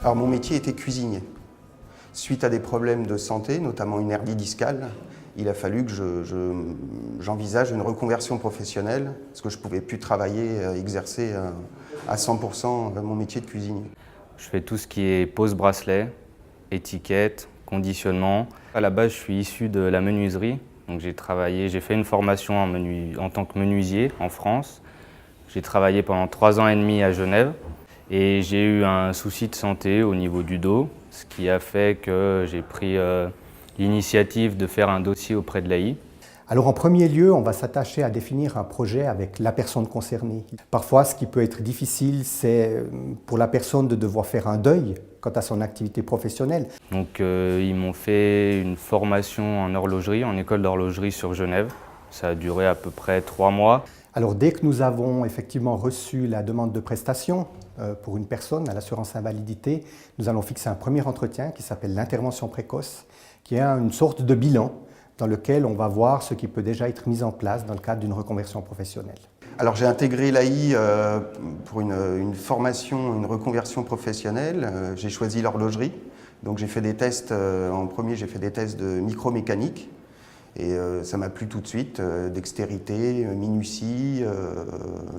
Alors mon métier était cuisinier. Suite à des problèmes de santé, notamment une hernie discale, il a fallu que j'envisage une reconversion professionnelle parce que je ne pouvais plus travailler, exercer à 100% mon métier de cuisinier. Je fais tout ce qui est pose bracelet, étiquette, conditionnement. À la base, je suis issu de la menuiserie. Donc j'ai fait une formation en tant que menuisier en France. J'ai travaillé pendant 3 ans et demi à Genève et j'ai eu un souci de santé au niveau du dos, ce qui a fait que j'ai pris l'initiative de faire un dossier auprès de l'AI. Alors en premier lieu, on va s'attacher à définir un projet avec la personne concernée. Parfois, ce qui peut être difficile, c'est pour la personne de devoir faire un deuil quant à son activité professionnelle. Donc ils m'ont fait une formation en horlogerie, en école d'horlogerie sur Genève. Ça a duré à peu près 3 mois. Alors dès que nous avons effectivement reçu la demande de prestation pour une personne à l'assurance invalidité, nous allons fixer un premier entretien qui s'appelle l'intervention précoce, qui est une sorte de bilan dans lequel on va voir ce qui peut déjà être mis en place dans le cadre d'une reconversion professionnelle. Alors j'ai intégré l'AI pour une formation, une reconversion professionnelle. J'ai choisi l'horlogerie. Donc j'ai fait des tests, en premier j'ai fait des tests de micromécanique. Et ça m'a plu tout de suite, dextérité, minutie,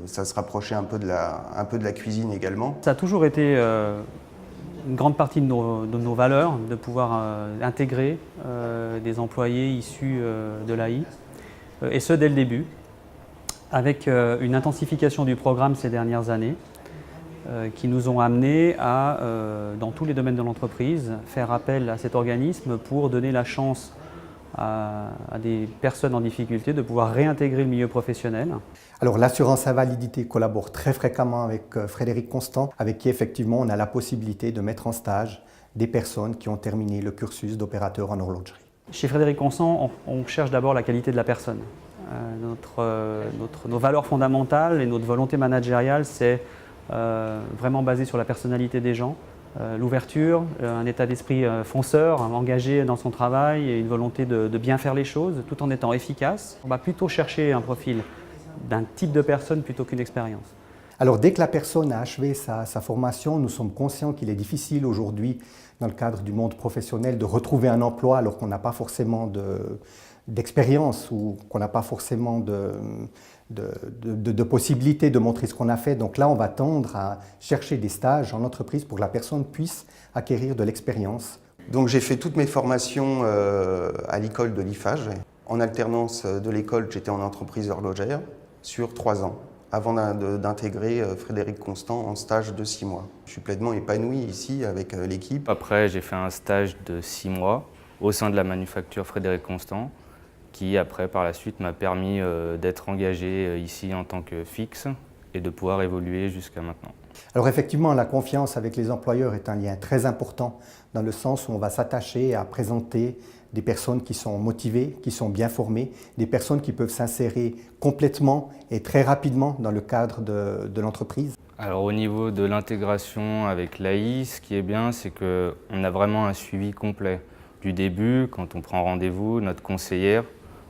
ça se rapprochait un peu de la cuisine également. Ça a toujours été une grande partie de nos valeurs, de pouvoir intégrer des employés issus de l'AI, et ce dès le début, avec une intensification du programme ces dernières années, qui nous ont amenés à, dans tous les domaines de l'entreprise, faire appel à cet organisme pour donner la chance à des personnes en difficulté de pouvoir réintégrer le milieu professionnel. Alors l'assurance invalidité collabore très fréquemment avec Frédéric Constant, avec qui effectivement on a la possibilité de mettre en stage des personnes qui ont terminé le cursus d'opérateur en horlogerie. Chez Frédéric Constant, on cherche d'abord la qualité de la personne. Nos valeurs fondamentales et notre volonté managériale, c'est vraiment basé sur la personnalité des gens. L'ouverture, un état d'esprit fonceur, engagé dans son travail et une volonté de bien faire les choses tout en étant efficace. On va plutôt chercher un profil d'un type de personne plutôt qu'une expérience. Alors dès que la personne a achevé sa formation, nous sommes conscients qu'il est difficile aujourd'hui, dans le cadre du monde professionnel, de retrouver un emploi alors qu'on n'a pas forcément d'expérience ou qu'on n'a pas forcément de possibilité de montrer ce qu'on a fait. Donc là, on va tendre à chercher des stages en entreprise pour que la personne puisse acquérir de l'expérience. Donc j'ai fait toutes mes formations à l'école de l'IFAGE. En alternance de l'école, j'étais en entreprise horlogère sur 3 ans, avant d'intégrer Frédéric Constant en stage de 6 mois. Je suis pleinement épanoui ici avec l'équipe. Après, j'ai fait un stage de 6 mois au sein de la manufacture Frédéric Constant, qui après, par la suite, m'a permis d'être engagé ici en tant que fixe et de pouvoir évoluer jusqu'à maintenant. Alors effectivement, la confiance avec les employeurs est un lien très important dans le sens où on va s'attacher à présenter des personnes qui sont motivées, qui sont bien formées, des personnes qui peuvent s'insérer complètement et très rapidement dans le cadre de l'entreprise. Alors au niveau de l'intégration avec l'AI, ce qui est bien, c'est qu'on a vraiment un suivi complet. Du début, quand on prend rendez-vous, notre conseillère,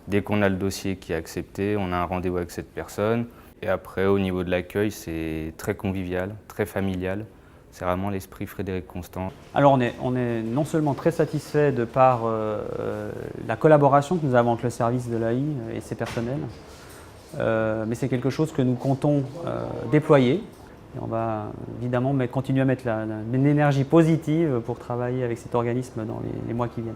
dès qu'on a le dossier qui est accepté, on a un rendez-vous avec cette personne. Et après, au niveau de l'accueil, c'est très convivial, très familial. C'est vraiment l'esprit Frédéric Constant. Alors on est non seulement très satisfait de par la collaboration que nous avons avec le service de l'AI et ses personnels, mais c'est quelque chose que nous comptons déployer. Et on va évidemment continuer à mettre une énergie positive pour travailler avec cet organisme dans les mois qui viennent.